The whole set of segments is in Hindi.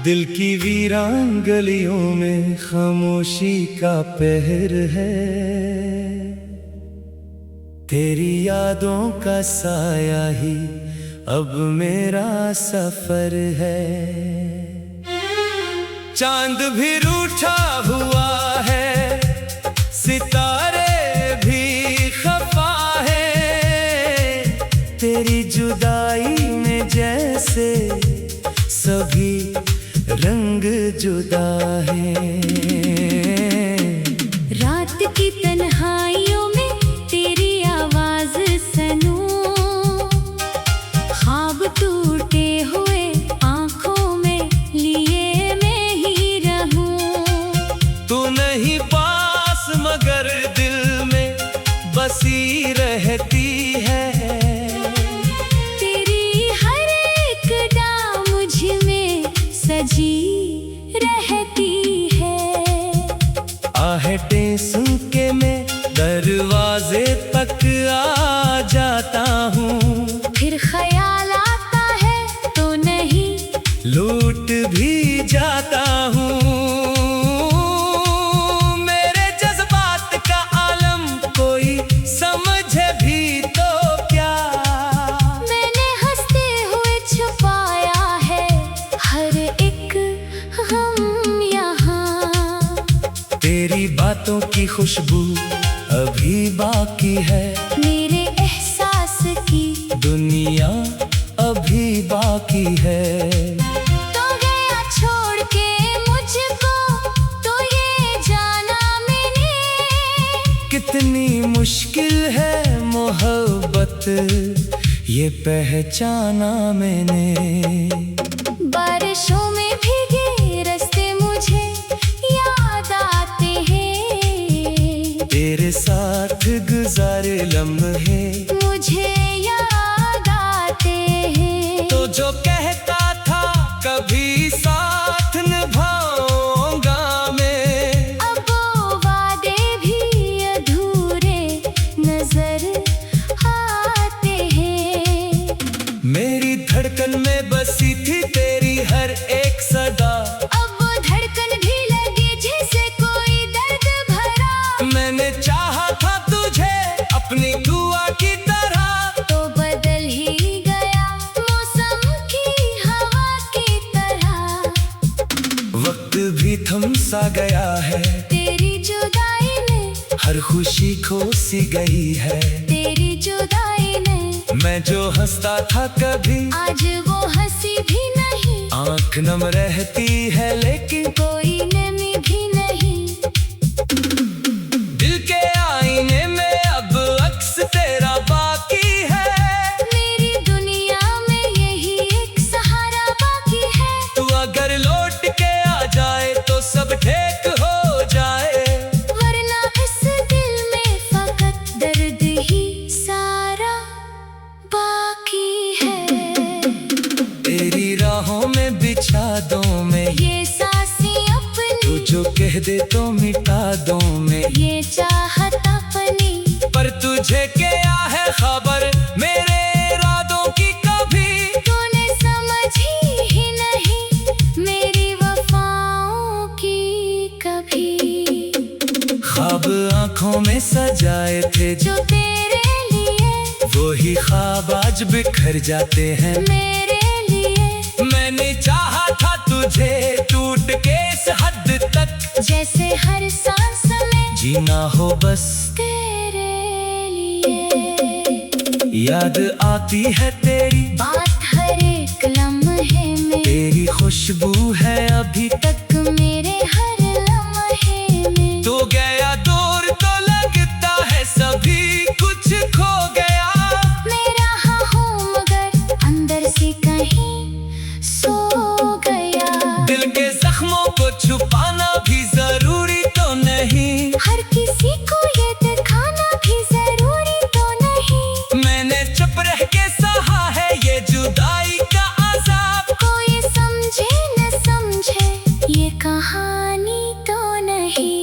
दिल की वीरान गलियों में खामोशी का पहर है, तेरी यादों का साया ही अब मेरा सफर है। चांद भी रूठा हुआ है, सितारे भी खफा है, तेरी जुदाई में जैसे सभी रंग जुदा है। रात की तन्हाइयों में तेरी आवाज सुनूं, ख्वाब टूटे हुए आंखों में लिए मैं ही रहूं। तू नहीं पास मगर दिल में बसी रहती है, सजी रहती है। आहटें सुन के मैं दरवाजे तक आ जाता हूँ, फिर ख्याल आता है तो नहीं लूट भी जाता हूँ। मेरे जज्बात का आलम कोई समझे भी तो क्या, मैंने हंसते हुए छुपाया है हर एक गम यहाँ। तेरी बातों की खुशबू अभी बाकी है, मेरे एहसास की दुनिया अभी बाकी है। तो गया छोड़ के मुझको तो ये जाना मैंने, कितनी मुश्किल है मोहब्बत ये पहचाना मैंने। बारिशों में भीगे रास्ते मुझे याद आते हैं, तेरे साथ गुजारे लम्हे मुझे याद आते हैं। तो जो कहता था कभी साथ निभाऊंगा मैं, अब वो वादे भी अधूरे नजर आते हैं। मेरी धड़कन में बसी थी तेरी हर एक सदा, अब वो धड़कन भी लगी जैसे कोई दर्द भरा। मैंने चाहा था तुझे अपनी दुआ की तरह, तो बदल ही गया मौसम की हवा की तरह। वक्त भी थम सा गया है, तेरी जुदाई ने हर खुशी खो सी गई है। तेरी जुदाई ने मैं जो हंसता था कभी आज वो हंसी भी नहीं, आंख नम रहती है लेकिन कोई नमी भी नहीं। दिल के आईने में अब अक्स तेरा बाकी है, मेरी दुनिया में यही एक सहारा बाकी है। तू अगर लौट के आ जाए तो सब ठीक हो जाए, वरना इस दिल में फकत दर्द ही सारा बाकी है। तेरी राहों में बिछा दो मैं ये सांसें अपनी, तू जो कह दे तो मिटा दो मैं, ये चाहत अपनी। पर तुझे क्या है खबर मेरे इरादों की, कभी तूने समझी ही नहीं मेरी वफाओं की कभी। ख्वाब आंखों में सजाए थे जो तेरे लिए वो ही ख्वाब आज बिखर जाते हैं मेरे लिए। मैंने चाहा था तुझे टूट के इस हद तक, जैसे हर सांस में जीना हो बस तेरे लिए। याद आती है तेरी बात हर एक लम्हे में, तेरी खुशबू है अभी तक मेरे हर लम्हे में। तो गया दूर तो लगता है सभी कुछ खो गया, मैं रहा हूँ मगर अंदर से कहीं सो गया। दिल के जख्मों को छुपाना भी जरूरी तो नहीं, हर किसी को ये दिखाना भी जरूरी तो नहीं। मैंने चुप रह के सहा है ये जुदाई का अज़ाब, कोई समझे न समझे ये कहानी तो नहीं।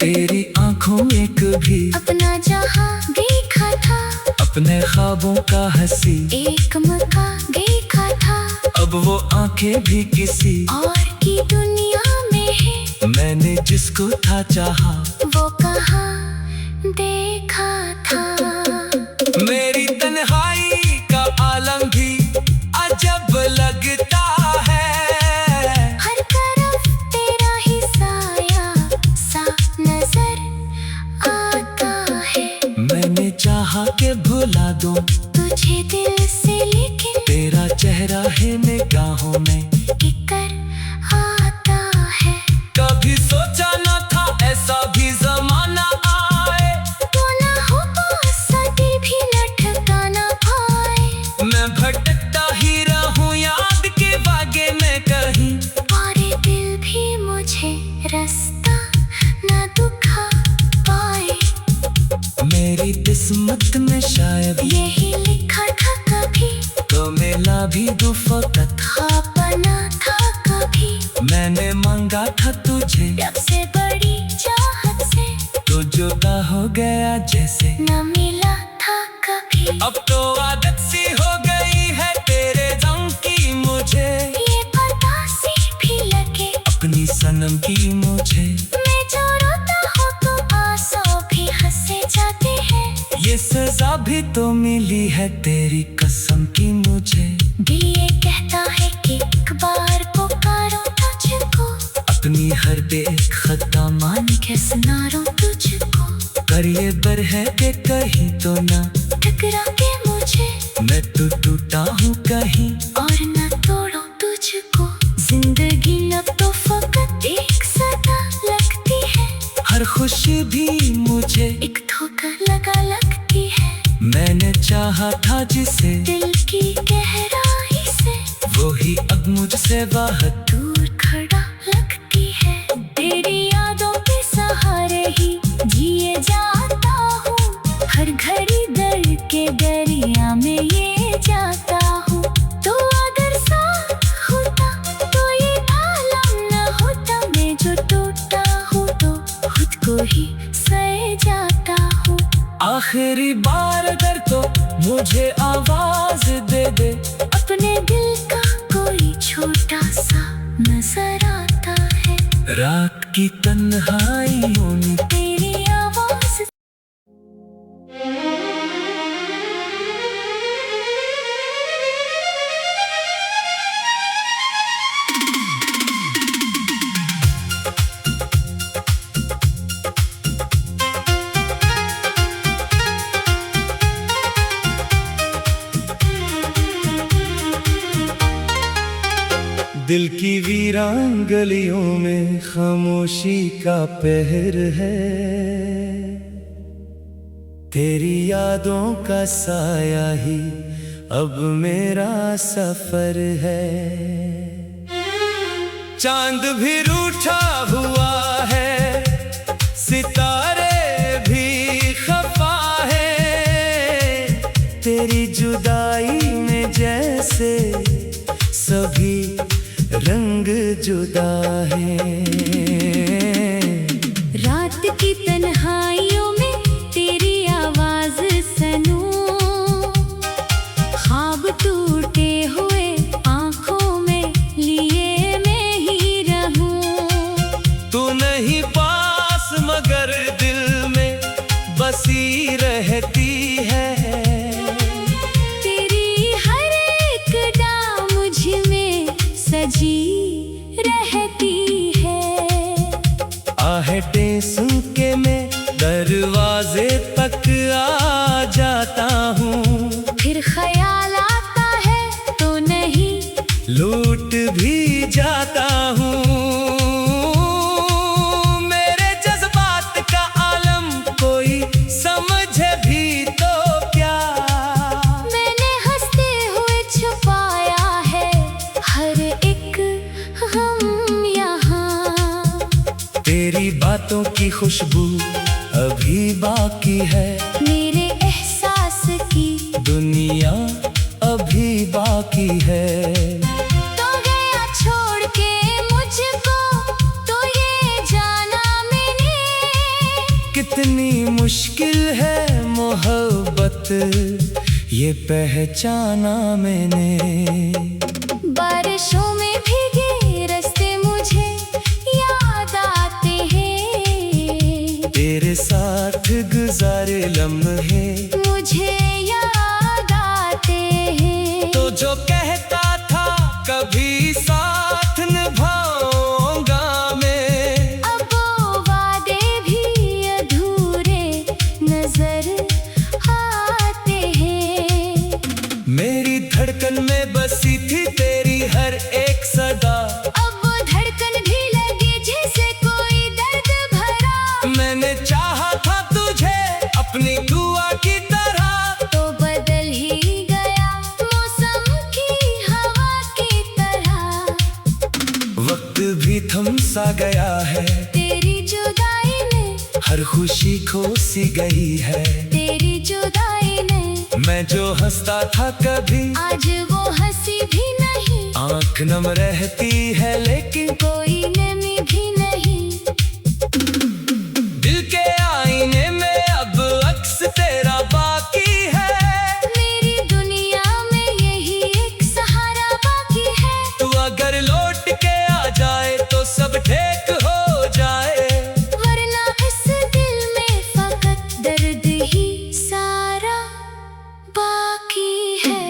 तेरी आंखों में कभी अपना जहां देखा था, अपने ख्वाबों का हंसी एक मौका देखा था। अब वो आंखें भी किसी और की दुनिया में है। मैंने जिसको था चाहा वो कहाँ देखा था। मेरी तन्हाई का आलम भी अजब लगता है। हर तरफ तेरा ही साया सा नजर आता है। मैंने चाहा के भुला दूं तुझे दिल से, लेकिन तेरा चेहरा है निगाहों में इकर आता है। कभी सोचा न था ऐसा भी जमाना आए। तो ना हो पास दिल भी न ठिकाना पाए। मैं भटकता ही रहूं याद के बागे में कहीं। और दिल भी मुझे रास्ता न दिखा पाए। मेरी किस्मत में शायद यही लिखा था कभी, तो मिला भी दुफकत। ख्वाब बना था कभी, मैंने मांगा था तुझे रब से बड़ी चाहत से। तो जुदा हो गया जैसे न मिला था कभी। अब तो आदत सी हो गई है तेरे दम की मुझे। ये पता सी भी लगे अपनी सनम की मुझे। मैं जो रोता हूँ तो आंसू भी हंसे जाते हैं। ये सजा भी तो मिली है तेरी कसम की मुझे। दिल ये कहता है कि एक बार पुकारो तुझको। अपनी हर बेखता मान के सुनारो तुझको। कर ये बर है कि कहीं तो ना टकरा के मुझे, मैं तो टूटा हूँ कहीं। और न तोड़ो तुझको। जिंदगी अब तो फकत एक सदा लगती है। हर खुशी भी मुझे एक धोखा लगा लगती है। मैंने चाहा था जिसे दिल की गहराई से, वो ही अब मुझसे बाहर दूर खड़ा लगती है। तेरी यादों के सहारे ही जिए जाता हूँ। हर घड़ी दर्द के दरिया में ये जाता हूँ। तो अगर साथ होता तो ये आलम न होता। मैं जो टूटा हूँ तो खुद को ही सह जाता हूँ। आखिरी बार अगर तो मुझे आवाज दे दे। अपने दिल का कोई छोटा सा नजर आता है। रात की तन्हाइयों में तेरी आवाज। दिल की वीरान गलियों में खामोशी का पहर है। तेरी यादों का साया ही अब मेरा सफर है। चांद भी रूठा हुआ है, सितारे भी खफा है। तेरी जुदाई में जैसे सभी रंग जुदा है। रात की तन्हाइयों में तेरी आवाज सुनूं। ख्वाब टूटे हुए आंखों में लिए मैं ही रहूं। तू नहीं पास मगर दिल में बसी रहती है। तेरी हर एक डाल मुझ में सजी रहती है। आहटें सुन के मैं दरवाजे तक आ जाता हूँ। फिर ख्याल आता है तो नहीं लूट भी जाता हूँ। मेरे जज्बात का आलम कोई समझे भी तो क्या। मैंने हंसते हुए छुपाया है हर एक गम यहाँ। तेरी बातों की खुशबू अभी बाकी है। मेरे एहसास की दुनिया अभी बाकी है। तो गया छोड़ के मुझको, तो ये जाना मैंने। कितनी मुश्किल है मोहब्बत ये पहचाना मैंने। बारिशों में भीगे रास्ते मुझे याद आते हैं। तेरे साथ गुजारे लम्हे मुझे याद आते हैं। तो जो कहता था कभी साथ निभाऊंगा मैं, अब वो वादे भी अधूरे नजर आते हैं। मेरी धड़कन में बसी थी तेरी हर एक सदा, अब वो धड़कन भी लगी जैसे कोई दर्द भरा। मैंने चाहा था तुझे अपनी दुआ की तरह, तो बदल ही गया मौसम की हवा की तरह। वक्त भी थम सा गया है, तेरी जुदाई ने, हर खुशी खो सी गई है। तेरी जुदाई ने, मैं जो हंसता था कभी आज वो हंसी भी नहीं। आंख नम रहती है लेकिन कोई नमी भी नहीं। दिल के आईने में अब अक्स तेरा बाकी है। मेरी दुनिया में यही एक सहारा बाकी है। तू अगर लौट के आ जाए तो सब ठीक हो जाए, वरना इस दिल में फकत दर्द ही सारा बाकी है।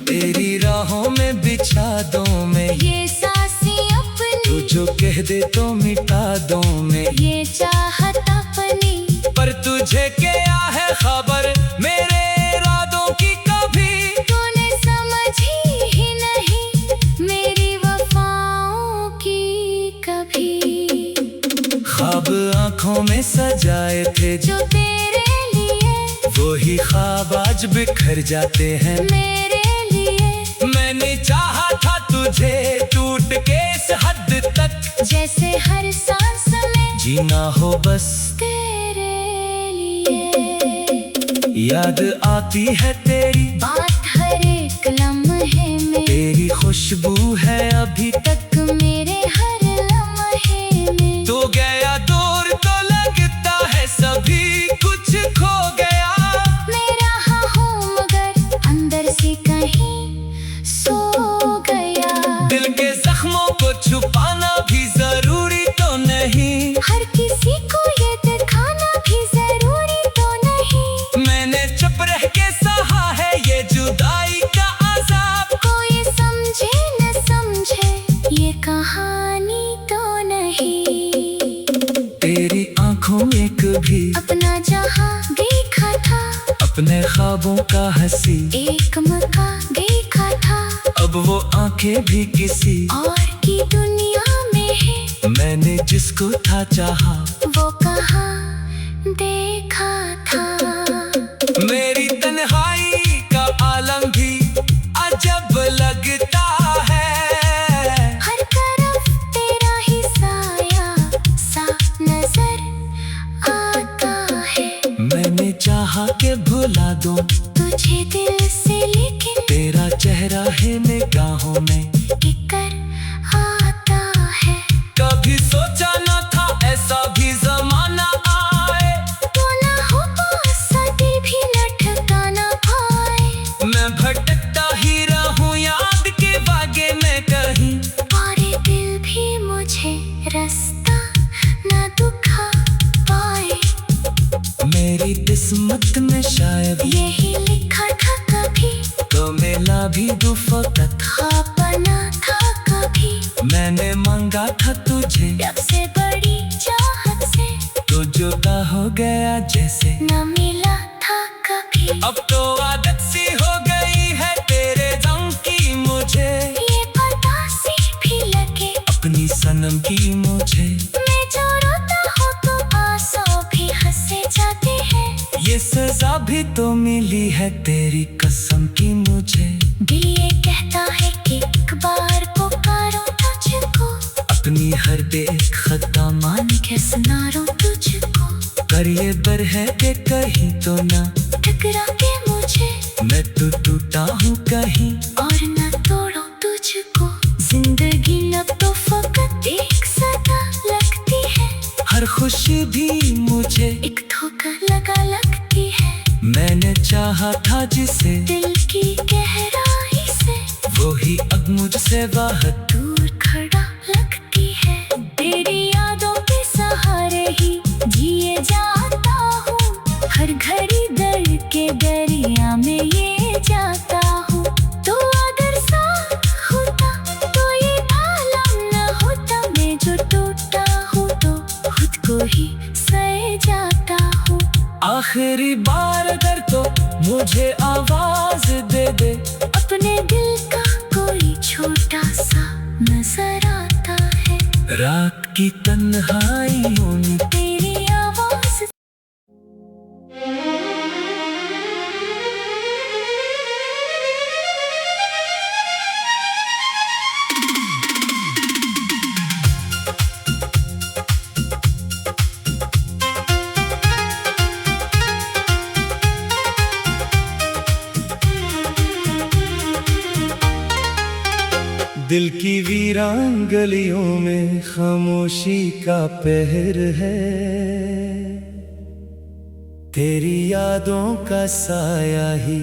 तेरी राहों में बिछा दो मैं ये सांसें तू अपनी, जो कह दे तो मिटा दो मैं, ये चाहत अपनी। पर तुझे क्या है खबर मेरे इरादों की कभी। तूने समझी ही नहीं मेरी वफाओं की कभी। ख्वाब आंखों में सजाए थे जो तेरे लिए, वही ख्वाब आज बिखर जाते हैं। मेरे लिए, मैंने चाहा था तुझे टूट के इस हद तक, जैसे हर सांस में जीना हो बस तेरे लिए। याद आती है तेरी बात हर एक लम्हे में, तेरी खुशबू है अभी तक मेरे हर लम्हे में। तो गया दूर तो लगता है सभी कुछ खो गया। मैं रहा हूँ मगर अंदर से कहीं सो गया। दिल के जख्मों को छुपाना भी जरूरी तो नहीं, हर किसी को ये दिखाना भी जरूरी तो नहीं। मैंने चुप रह के सहा है ये जुदाई का अजाब। कोई समझे न समझे ये कहानी तो नहीं। तेरी आंखों में कभी अपना जहां देखा था, अपने ख्वाबों का हंसी एक मौका देखा था। अब वो आंखें भी किसी और की दुनिया में है, मैंने जिसको था चाहा वो कहाँ देखा था। मेरी तन्हाई का आलम भी अजब लगता है। हर तरफ तेरा ही साया सा नजर आता है। मैंने चाहा के भुला दूं तुझे दिल से, लेकिन तेरा चेहरा है निगाहों में इकर आता है। कभी सोचा न था ऐसा भी जमाना आए, तो ना हो पासा दिल भी न ठिकाना पाए। मैं भटकता ही रहूं याद के बागे में कहीं, और ये दिल भी मुझे रास्ता न दिखा पाए। मेरी किस्मत में शायद यही लिखा था कभी, तो मिला भी दुफकत। ख्वाब बना था कभी, मैंने मांगा था तुझे रब से बड़ी चाहत से, तो जुदा हो गया जैसे न मिला था कभी। अब तो आदत सी हो गई है तेरे दम की मुझे, ये पता सी भी लगे अपनी सनम की मुझे। मैं जो रोता हूँ तो आंसू भी हंसे जाते हैं। ये सजा भी तो मिली है तेरी कसम की मुझे। दिल ये कहता है कि एक बार पुकारो तुझको, अपनी हर एक खता मान के सुनारो तुझको। कर ये बर है कि कहीं तो ना टकरा के मुझे, मैं तो टूटा हूँ कहीं और न तोड़ो तुझको। जिंदगी न तो फकत एक सदा लगती है, हर खुशी भी मुझे एक धोखा लगा लगती है। मैंने चाहा था जिसे दिल की गहराई से, वो कोई अब मुझसे बाहर दूर खड़ा लगती है, तेरी यादों के सहारे ही जिए जाता हूँ। हर घड़ी दर्द के दरिया में ये जाता हूँ। तो अगर साथ होता तो ये आलम न होता। मैं जो टूटा हूँ तो खुद को ही सह जाता हूँ। आखिरी बार अगर तो मुझे आवाज दे दे, अपने दिल का कोई छोटा सा नजर आता है। रात की तन्हाइयों में तेरी आवाज दिल की वीरान गलियों में खामोशी का पहर है। तेरी यादों का साया ही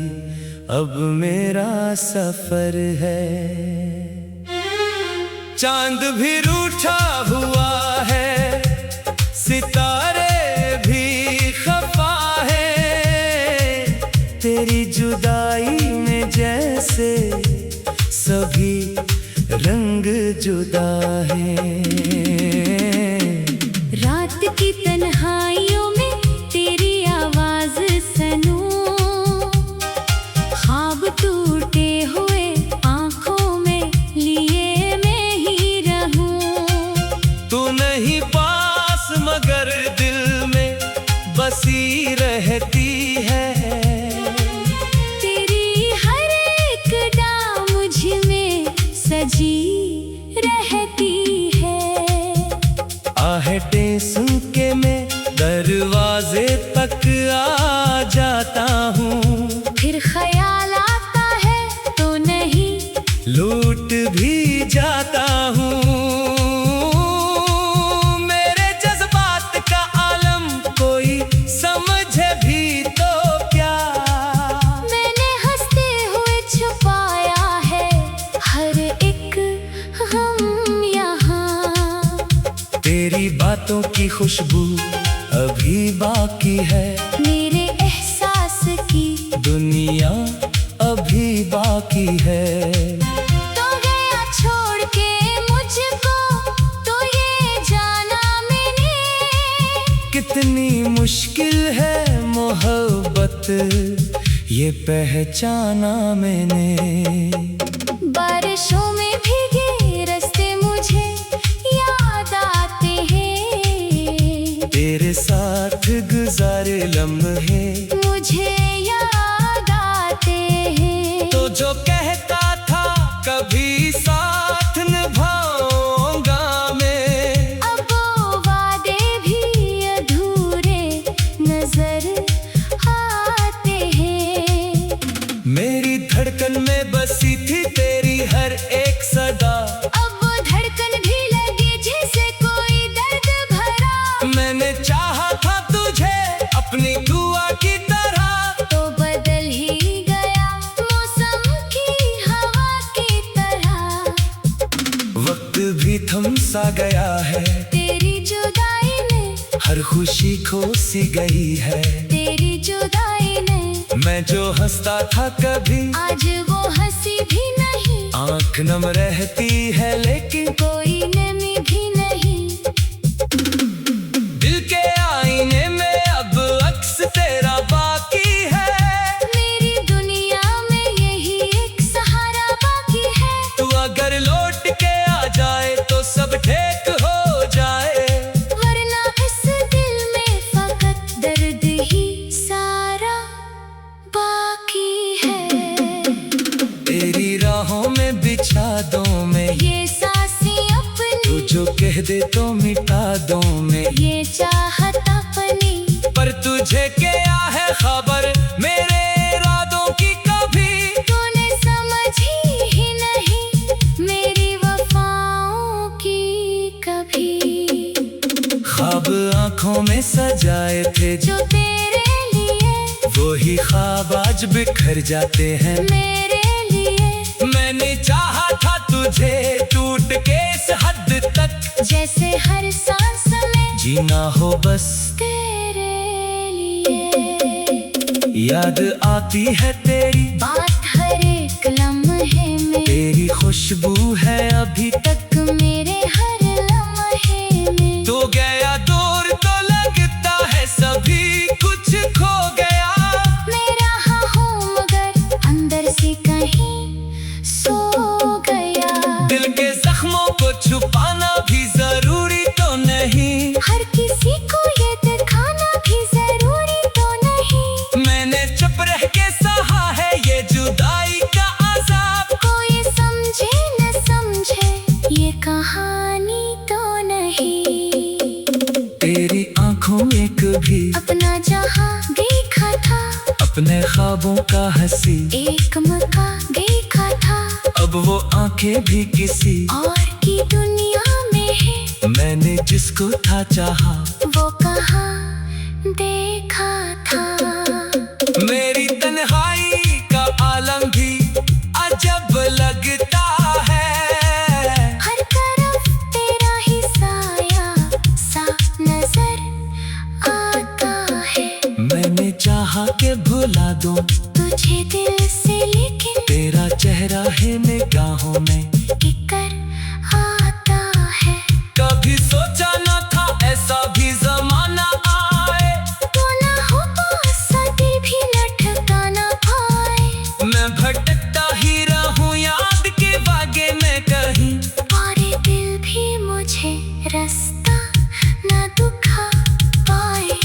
अब मेरा सफर है। चांद भी रूठा हुआ है, सितारे भी खफा है। तेरी जुदाई में जैसे सभी रंग जुदा है। रात की तन्हाइयों में तेरी आवाज सुनूं। ख्वाब टूटे हुए आंखों में लिए मैं ही रहूं। तू नहीं पास मगर दिल में बसी रहती है। सजी रहती है। आहटें सुन के मैं दरवाजे तक आ जाता हूँ। फिर ख्याल आता है तो नहीं लूट भी जाता हूँ। मेरे जज्बात का आलम कोई समझे भी तो क्या। मैंने हंसते हुए छुपाया है हर एक गम यहाँ। तेरी बातों की खुशबू अभी बाकी है। मेरे एहसास की दुनिया अभी बाकी है। तो गया छोड़ के मुझको तो ये जाना मैंने। कितनी मुश्किल है मोहब्बत ये पहचाना मैंने। बारिशों में भीगे रास्ते मुझे याद आते हैं। तेरे साथ गुजारे लम्हे मुझे याद आते हैं। तो जो कहता था कभी साथ निभाऊंगा मैं, अब वो वादे भी अधूरे नजर आते हैं। मेरी धड़कन में बसी थी तेरी हर एक सदा। अब वो धड़कन भी लगी जैसे कोई दर्द भरा। मैंने चाहा था तुझे अपनी दुआ की तरह। तो बदल ही गया मौसम की हवा की तरह। वक्त भी थम सा गया है, तेरी जुदाई ने हर खुशी खो सी गई है। तेरी जुदाई ने मैं जो हंसता था कभी आज वो हंसी भी नहीं। आंख नम रहती है लेकिन कोई नमी भी नहीं। दिल के आईने में अब अक्स तेरा बाकी है। मेरी दुनिया में यही एक सहारा बाकी है। तू अगर लौट के आ जाए तो सब ठीक हो जाए। वरना इस दिल में फकत दर्द ही सारा बाकी है। तेरी राहों में बिछा दो मैं ये सांसें अपनी, तू जो कह दे तो मिटा दो मैं। ये चाहत अपनी, पर तुझे क्या है खबर मेरे इरादों की कभी। तूने समझी ही नहीं मेरी वफाओं की कभी। ख्वाब आंखों में सजाए थे जो तेरे लिए वो ही ख्वाब आज बिखर जाते हैं मेरे लिए। मैंने तुझे टूट के इस हद तक, जैसे हर सांस में जीना हो बस तेरे लिए। याद आती है तेरी बात हर एक लम्हे में, तेरी खुशबू है अभी तक मेरे हर लम्हे में। तो गया दूर तो लगता है सभी कुछ खो गया, मैं रहा हूँ मगर अंदर से कहीं सो गया। दिल के जख्मों को छुपाना भी जरूरी तो नहीं, हर किसी को ये दिखाना भी जरूरी तो नहीं। मैंने चुप रह के सहा है ये जुदाई का अज़ाब, कोई समझे न समझे ये कहानी तो नहीं। तेरी आंखों में कभी अपना जहां देखा था, अपने ख्वाबों का हंसी एक मौका देखा था, अब वो आंखें भी किसी और की दुनिया में है। मैंने जिसको था चाहा वो कहाँ देखा था। मेरी तन्हाई का आलम भी अजब लगता है, हर तरफ तेरा ही साया सा नजर आता है। मैंने चाहा के भुला दूं तुझे दिल से, लेकिन तेरा चेहरा है निगाहों में इकर आता है। कभी सोचा न था ऐसा भी जमाना आए, तो ना हो सा दिल भी न ठिकाना पाए। मैं भटकता ही रहूं याद के बागे में कहीं, और ये दिल भी मुझे रास्ता न दिखा पाए।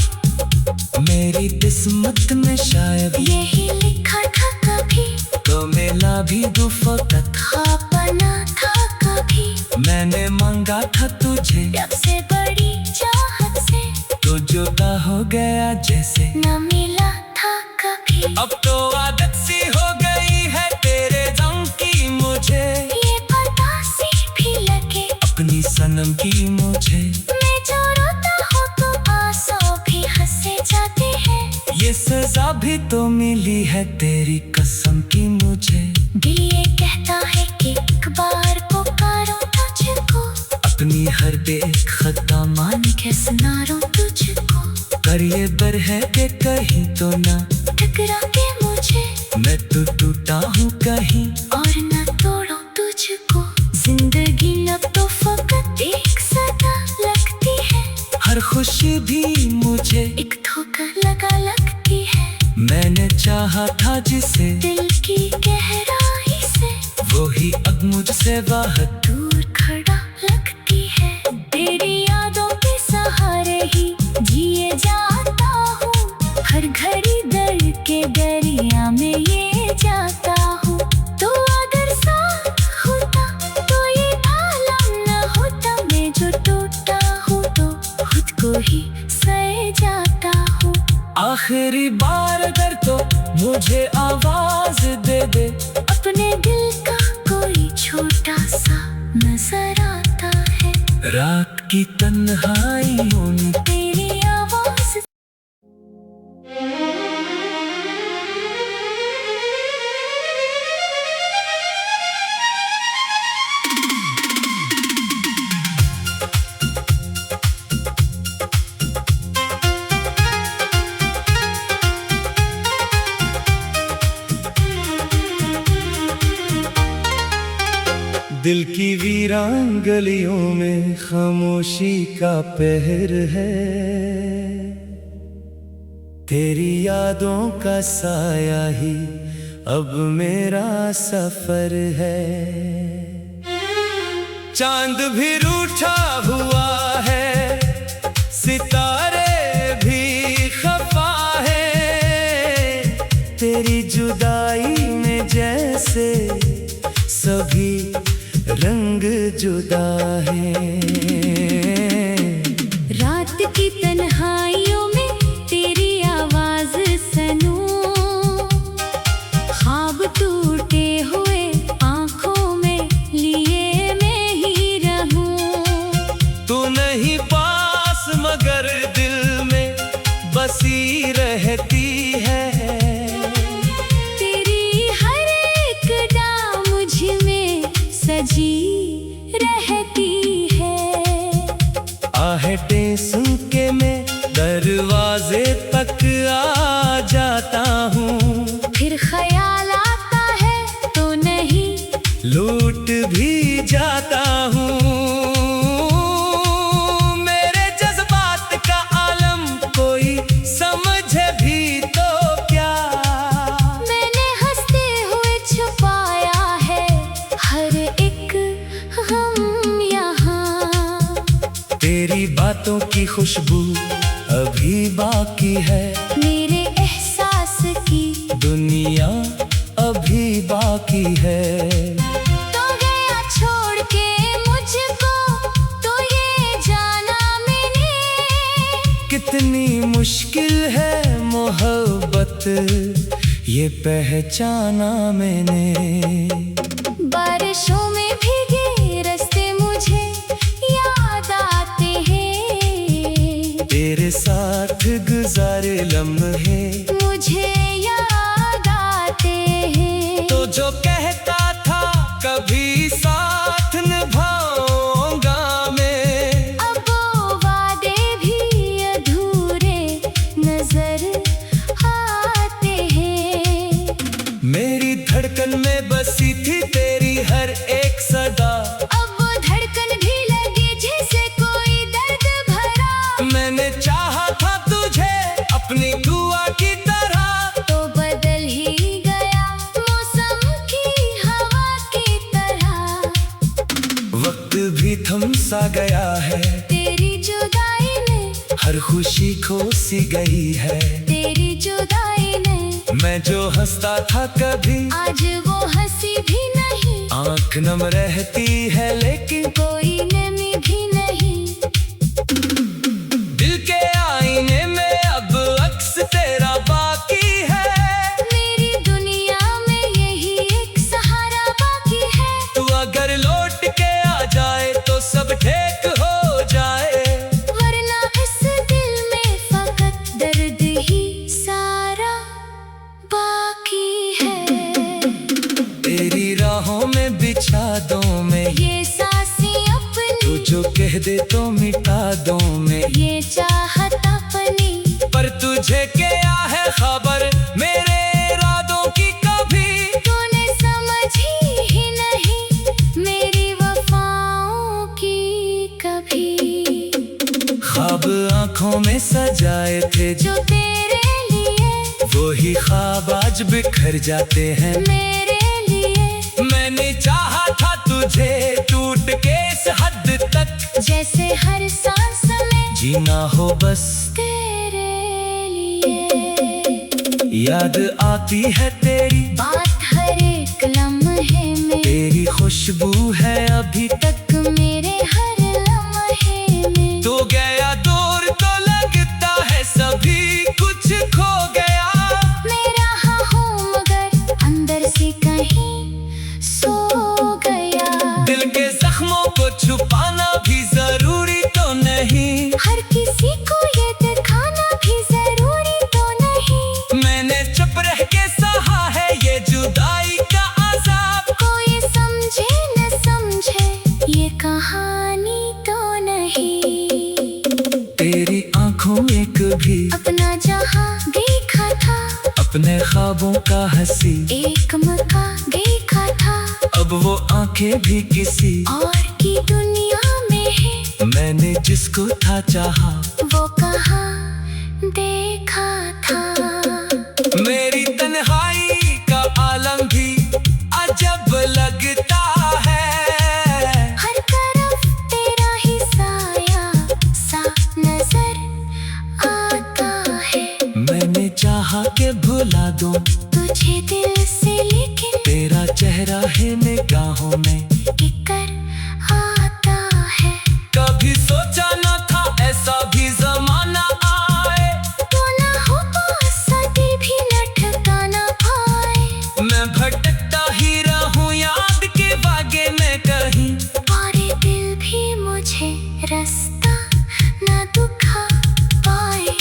मेरी किस्मत में शायद यही लिखा था कभी, तो मिला भी दुफकत, ख्वाब बना था कभी। मैंने मांगा था तुझे रब से बड़ी चाहत से, तो जुदा हो गया जैसे न मिला था कभी। अब तो आदत सी हो गई है तेरे गम की मुझे, ये पता सी भी लगे अपनी सनम की मुझे। मैं जो रोता हूँ तो आंसू भी हंसे जाते हैं। ये सजा भी तो मिली है तेरी कसम की मुझे, दिल ये कहता है कि एक बार पुकारो तुझको, अपनी हर एक खता मान के सुनारो तुझको। कर ये बर है कि कहीं तो ना टकरा के मुझे, मैं तो टूटा हूँ कहीं, और न तोड़ो तुझको। जिंदगी अब तो फकत एक सदा लगती है, हर खुशी भी मुझे एक धोखा लगा लगती है। मैंने चाहा था जिसे दिल की गहराई से, वो ही अब मुझसे बाहर दूर खड़ा लगती है। तेरी यादों के सहारे ही जिए जाता हूँ, हर घड़ी दर्द के दरिया में ये जाता हूँ। तो अगर साथ होता तो ये आलम न होता, मैं जो टूटा हूँ तो खुद को ही सह जाता हूँ। आखिरी बार अगर तो मुझे आवाज दे दे, अपने दिल का कोई छोटा सा नजर आता है। रात की तन्हाइयों में तेरी आवाज दिल की वीरान गलियों में खामोशी का पहर है, तेरी यादों का साया ही अब मेरा सफर है। चांद भी रूठा हुआ है, सितारे भी खफा है, तेरी जुदाई में जैसे सभी रंग जुदा है। रात की तन्हाइयों में तेरी आवाज सुनूं, ख्वाब टूटे हुए आंखों में लिए मैं ही रहूं। तू नहीं पास मगर दिल में बसी रहती है, तेरी हर एक डा मुझ में सजी गाने सुन के मैं दरवाजे तक आ जाता हूँ। फिर ख्याल आता है तो नहीं, लूट भी जाता हूँ। मेरे जज्बात का आलम कोई समझे भी तो क्या। मैंने हंसते हुए छुपाया है हर एक गम यहाँ। तेरी बातों की खुशबू अभी बाकी है, मेरे एहसास की दुनिया अभी बाकी है। तो गया छोड़ के मुझको, तो ये जाना मैंने। कितनी मुश्किल है मोहब्बत, ये पहचाना मैंने। बारिशों में भीगे रास्ते मुझे याद आते हैं, तेरे साथ गुजारे लम्हे मुझे याद आते हैं। तो जो कहता था कभी साथ निभाऊंगा मैं, अब वो वादे भी अधूरे नजर आते हैं। मेरी धड़कन में बसी थी तेरी हर एक सदा, अब वो धड़कन भी लगी जैसे कोई दर्द भरा। मैंने चाहा था तुझे अपनी दुआ की तरह, तो बदल ही गया मौसम की हवा की तरह। वक्त भी थम सा गया है, तेरी जुदाई ने, हर खुशी खो सी गई है। तेरी जुदाई ने, मैं जो हंसता था कभी आज वो हंसी भी नहीं। आंख नम रहती है लेकिन कोई नमी भी नहीं। दिल के आईने में अब अक्स तेरा बाकी है। मेरी दुनिया में यही एक सहारा बाकी है। तू अगर लौट के आ जाए तो सब ठीक हो जाए, वरना इस दिल में फकत दर्द ही सारा बाकी है। तेरी राहों में बिछा दो मैं, ये सांसें तू अपनी, जो कह दे तो मिटा दो मैं। ये चाहत अपनी, पर तुझे क्या है खबर मेरे इरादों की कभी। तूने समझी ही नहीं मेरी वफाओं की कभी। ख्वाब आंखों में सजाए थे जो तेरे लिए, वही ख्वाब आज बिखर जाते हैं मेरे लिए। मैंने चाहा था तुझे टूट के इस हद तक, जैसे हर सांस में जीना हो बस तेरे लिए। याद आती है तेरी बात हर एक लम्हे में, तेरी खुशबू है अभी तक मेरे हर लम्हे में। तो गया दूर तो लगता है सभी कुछ खो गया। मैं रहा हूँ मगर अंदर से कहीं सो गया। दिल के जख्मों को छुपाना भी जरूरी तो नहीं, हर किसी को ये दिखाना भी जरूरी तो नहीं। मैंने चुप रह के सहा है ये जुदाई का अज़ाब। कोई समझे न समझे ये कहानी तो नहीं। तेरी आंखों में कभी अपना जहां देखा था, अपने ख्वाबों का हंसी एक मौका देखा था। अब वो आंखें भी किसी और की दुनिया में है, मैंने जिसको था चाहा वो कहाँ देखा था। मेरी तन्हाई का आलम भी अजब लगता है, हर तरफ तेरा ही साया सा नजर आता है। मैंने चाहा के भुला दूं तुझे दिल से, लेकिन तेरा चेहरा है निगाहों में इकर आता है। कभी सोचा न था ऐसा भी जमाना आए, तो ना हो पास दिल भी न ठिकाना पाए। मैं भटकता ही रहूं याद के बागे में कहीं, और ये दिल भी मुझे रास्ता न दिखा पाए।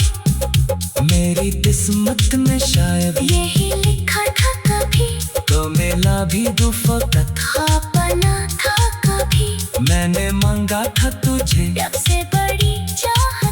मेरी किस्मत में शायद यही लिखा था कभी, तो मिला भी दुफकत। ख्वाब बना था कभी, मैंने मांगा था तुझे रब से बड़ी चाहत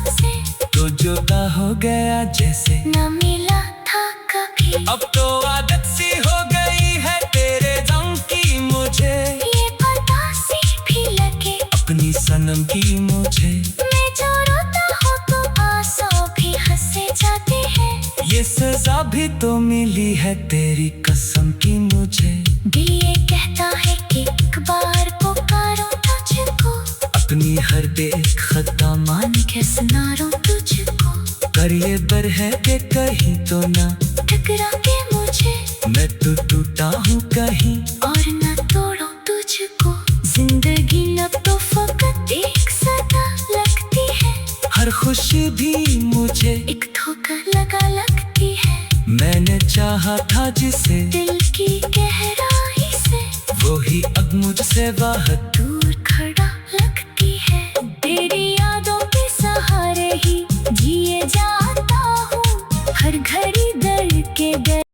जैसे न मिला था कभी। अब तो आदत सी हो गई है तेरे रंग की मुझे, ये पता सी भी लगे अपनी सनम की मुझे। मैं जो रोता हूँ तो आंसू भी हंसे जाते हैं। ये सजा भी तो मिली है तेरी कसम की मुझे। दिल ये कहता है कि एक बार पुकारो तुझको, अपनी हर एक खता मान के सुनारो तुझको। कर ये बर है कि कहीं तो ना टकरा के मुझे, मैं तो टूटा हूँ कहीं और न तोड़ो तुझको। जिंदगी न तो फकत एक सदा लगती है, हर खुशी भी मुझे एक धोखा लगा लगती है। मैंने चाहा था जिसे दिल की गहराई से, वो ही अब मुझसे बाहर दूर